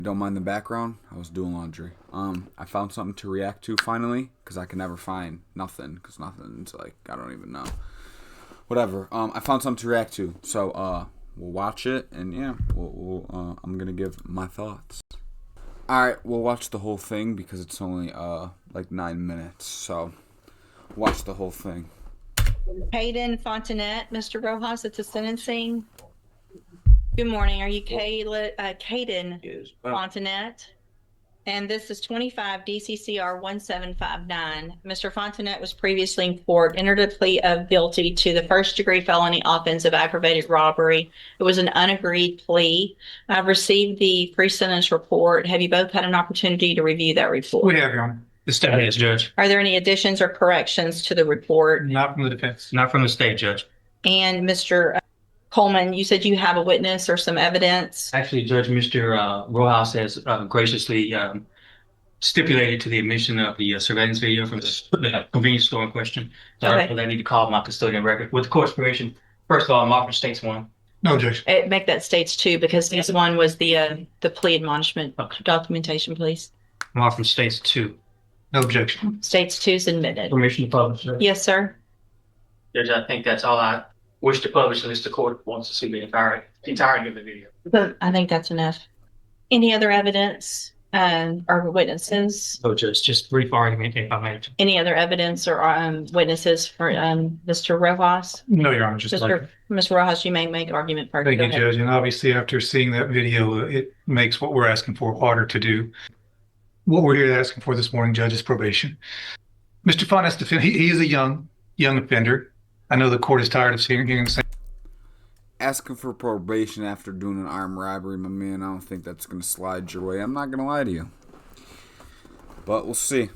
Don't mind the background. I was doing laundry. I found something to react to finally because I can never find nothing because nothing's like I don't even know. Whatever. I found something to react to, so we'll watch it and yeah, I'm gonna give my thoughts. All right, we'll watch the whole thing because it's only like 9 minutes, so watch the whole thing. Hayden Fontanet, Mr. Rojas, at the sentencing. Good morning. Are you Hayden Yes. Fontanet? And this is 25 DCCR 1759. Mr. Fontanet was previously in court, entered a plea of guilty to the first-degree felony offense of aggravated robbery. It was an unagreed plea. I've received the pre-sentence report. Have you both had an opportunity to review that report? We have, Your Honor. The state has, Judge. Are there any additions or corrections to the report? Not from the defense. Not from the state, Judge. And Mr. Coleman, you said you have a witness or some evidence. Actually, Judge, Mr. Rojas has graciously stipulated to the admission of the surveillance video from the convenience store in question. So I don't need to call my custodian record. With the court's permission, first of all, I'm offering states one. No, Judge. Make that states two because this one was the plea admonishment documentation, please. I'm offering states two. No objection. States two is admitted. Permission to publish, Judge. Yes, sir. Judge, I think that's all I wish to publish unless the court wants to see the entirety of the video. But I think that's enough. Any other evidence or witnesses? So, Judge, just brief argument if I may. Any other evidence or witnesses for Mr. Rojas? No, Your Honor, just like. Mr. Rojas, you may make argument first. Thank you, Judge. And obviously, after seeing that video, it makes what we're asking for harder to do. What we're here asking for this morning, Judge, is probation. Mr. Fontanet, he is a young offender. I know the court is tired of hearing the same. Asking for probation after doing an armed robbery, my man, I don't think that's going to slide your way. I'm not going to lie to you. But we'll see.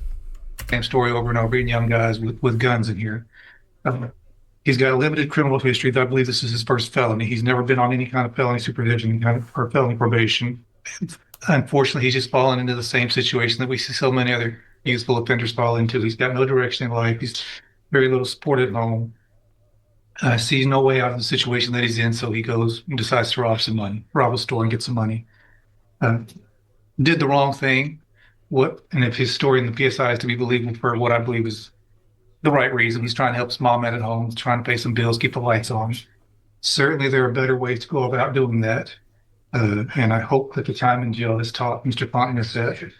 Same story over and over, young guys with guns in here. He's got a limited criminal history. I believe this is his first felony. He's never been on any kind of felony supervision or felony probation. Unfortunately, he's just fallen into the same situation that we see so many other youthful offenders fall into. He's got no direction in life. He's very little support at home. Sees no way out of the situation that he's in, so he goes and decides to rob a store and get some money. Did the wrong thing. And if his story in the PSI is to be believable for what I believe is the right reason, he's trying to help his mom out at home, trying to pay some bills, keep the lights on. Certainly, there are better ways to go about doing that. And I hope that the time in jail has taught Mr. Fontanet that.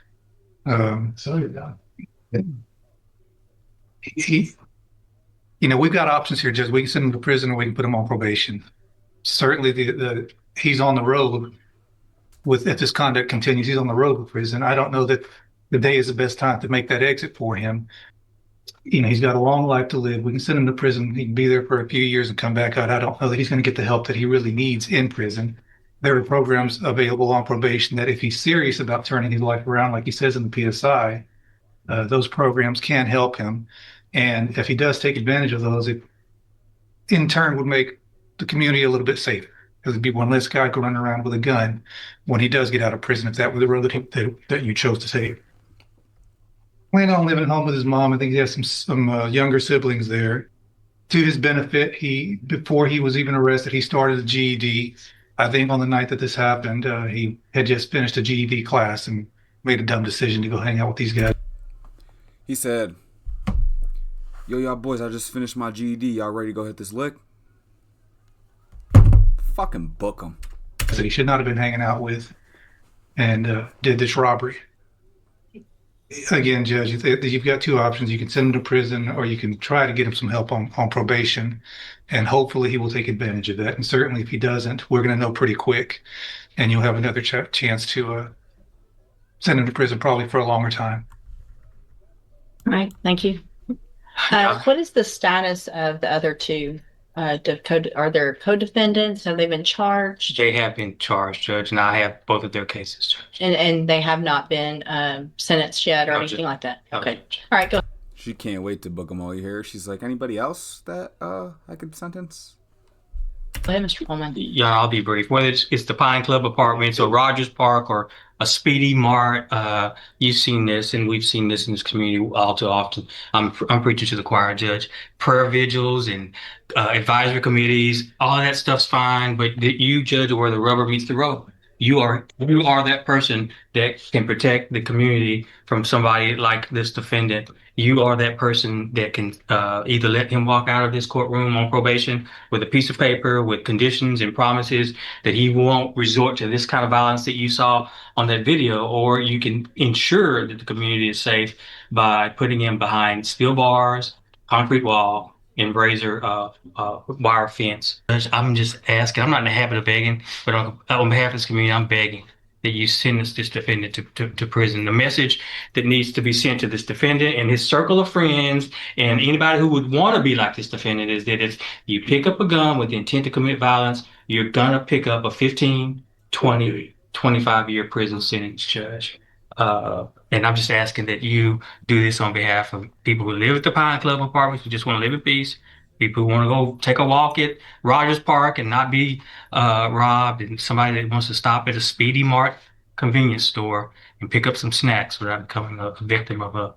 We've got options here, Judge. We can send him to prison or we can put him on probation. Certainly, he's on the road if this conduct continues, he's on the road with prison. I don't know that the day is the best time to make that exit for him. He's got a long life to live. We can send him to prison. He can be there for a few years and come back out. I don't know that he's going to get the help that he really needs in prison. There are programs available on probation that if he's serious about turning his life around, like he says in the PSI, those programs can help him. And if he does take advantage of those, it in turn would make the community a little bit safer. Because there'd be one less guy running around with a gun when he does get out of prison, if that were the road that you chose to take. Plan on living at home with his mom. I think he has some younger siblings there. To his benefit, before he was even arrested, he started a GED. I think on the night that this happened, he had just finished a GED class and made a dumb decision to go hang out with these guys. He said, "Yo, y'all boys, I just finished my GED. Y'all ready to go hit this lick?" Fucking book him. That he should not have been hanging out with and did this robbery. Again, Judge, you've got two options. You can send him to prison or you can try to get him some help on probation, and hopefully he will take advantage of that. And certainly if he doesn't, we're going to know pretty quick, and you'll have another chance to send him to prison probably for a longer time. All right. Thank you. What is the status of the other two? Are there co-defendants? Have they been charged? They have been charged, Judge, and I have both of their cases, Judge. And they have not been sentenced yet or No, anything like that? no, Okay. Judge. All right, go. She can't wait to book them all. You hear? She's like, anybody else that I could sentence? Go ahead, Mr. Coleman. Yeah, I'll be brief. Whether it's the Pine Club Apartments or Rogers Park or a Speedy Mart, you've seen this, and we've seen this in this community all too often. I'm preaching to the choir, Judge. Prayer vigils and advisory committees, all of that stuff's fine, but you judge where the rubber meets the road. You are that person that can protect the community from somebody like this defendant. You are that person that can either let him walk out of this courtroom on probation with a piece of paper with conditions and promises that he won't resort to this kind of violence that you saw on that video, or you can ensure that the community is safe by putting him behind steel bars, concrete wall, and razor wire fence. I'm just asking. I'm not in the habit of begging, but on behalf of this community, I'm begging that you sentence this defendant to prison. The message that needs to be sent to this defendant and his circle of friends and anybody who would want to be like this defendant is that if you pick up a gun with the intent to commit violence, you're gonna pick up a 15, 20, 25-year prison sentence, Judge. And I'm just asking that you do this on behalf of people who live at the Pine Club apartments who just want to live in peace, people who want to go take a walk at Rogers Park and not be robbed, and somebody that wants to stop at a Speedy Mart convenience store and pick up some snacks without becoming a victim of a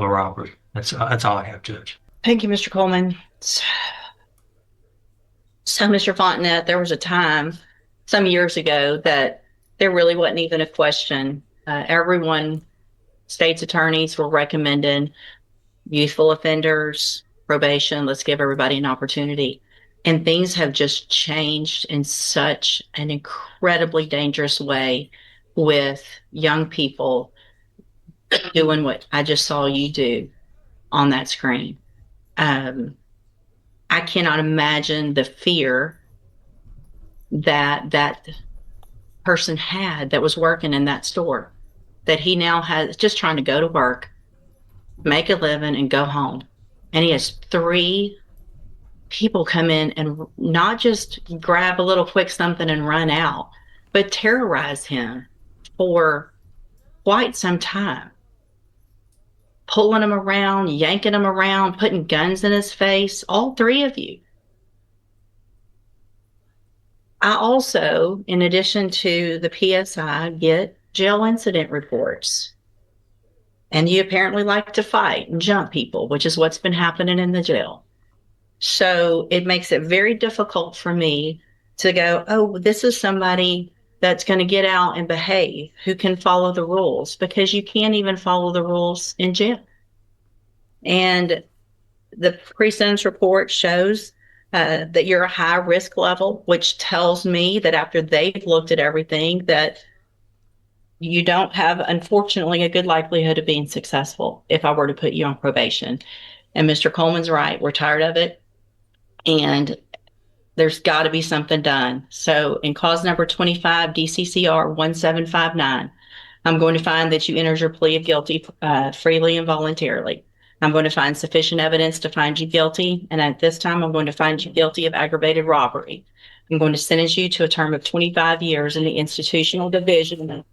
robbery. That's all I have, Judge. Thank you, Mr. Coleman. So, Mr. Fontenette, there was a time some years ago that there really wasn't even a question. Everyone, state's attorneys were recommending youthful offenders, probation. Let's give everybody an opportunity. And things have just changed in such an incredibly dangerous way with young people doing what I just saw you do on that screen. I cannot imagine the fear that that person had that was working in that store, that he now has just trying to go to work, make a living, and go home. And he has 3 people come in and not just grab a little quick something and run out, but terrorize him for quite some time. Pulling him around, yanking him around, putting guns in his face, all 3 of you. I also, in addition to the PSI, get jail incident reports. And you apparently like to fight and jump people, which is what's been happening in the jail. So it makes it very difficult for me to go, oh, this is somebody that's going to get out and behave, who can follow the rules, because you can't even follow the rules in jail. And the pre-sentence report shows that you're a high risk level, which tells me that after they've looked at everything, that you don't have, unfortunately, a good likelihood of being successful if I were to put you on probation. And Mr. Coleman's right. We're tired of it. And there's got to be something done. So in cause number 25, DCCR 1759, I'm going to find that you entered your plea of guilty freely and voluntarily. I'm going to find sufficient evidence to find you guilty. And at this time, I'm going to find you guilty of aggravated robbery. I'm going to sentence you to a term of 25 years in the institutional division.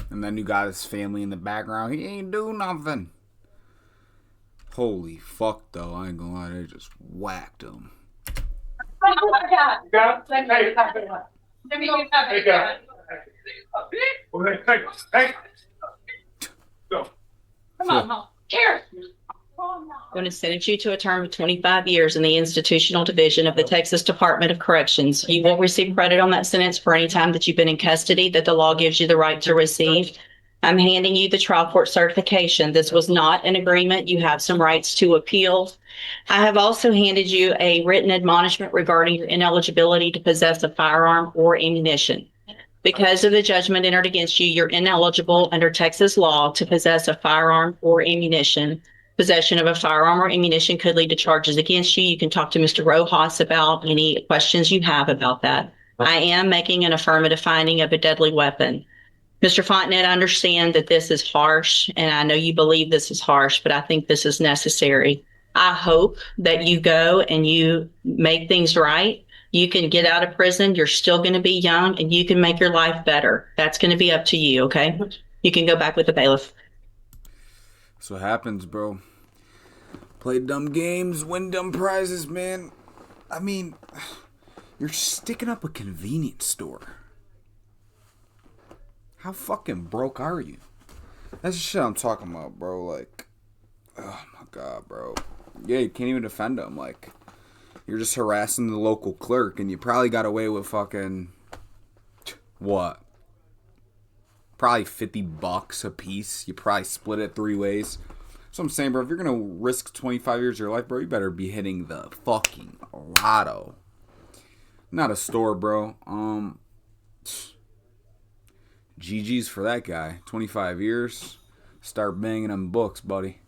And then you got his family in the background. He ain't do nothing. Holy fuck, though. I ain't gonna lie. They just whacked him. Come on, here. I'm going to sentence you to a term of 25 years in the institutional division of the Texas Department of Corrections. You will receive credit on that sentence for any time that you've been in custody that the law gives you the right to receive. I'm handing you the trial court certification. This was not an agreement. You have some rights to appeal. I have also handed you a written admonishment regarding your ineligibility to possess a firearm or ammunition. Because of the judgment entered against you, you're ineligible under Texas law to possess a firearm or ammunition. Possession of a firearm or ammunition could lead to charges against you. You can talk to Mr. Rojas about any questions you have about that. I am making an affirmative finding of a deadly weapon. Mr. Fontenette, I understand that this is harsh, and I know you believe this is harsh, but I think this is necessary. I hope that you go and you make things right. You can get out of prison. You're still going to be young, and you can make your life better. That's going to be up to you, okay? You can go back with the bailiff. That's what happens, bro. Play dumb games, win dumb prizes, man. I mean, you're sticking up a convenience store. How fucking broke are you? That's the shit I'm talking about, bro. Like, oh my god, bro. Yeah, you can't even defend him. Like, You're just harassing the local clerk, and you probably got away with fucking what? Probably $50 a piece. You probably split it 3 ways. So I'm saying, bro, if you're gonna risk 25 years of your life, bro, you better be hitting the fucking lotto. Not a store, bro. GG's for that guy. 25 years. Start banging them books, buddy.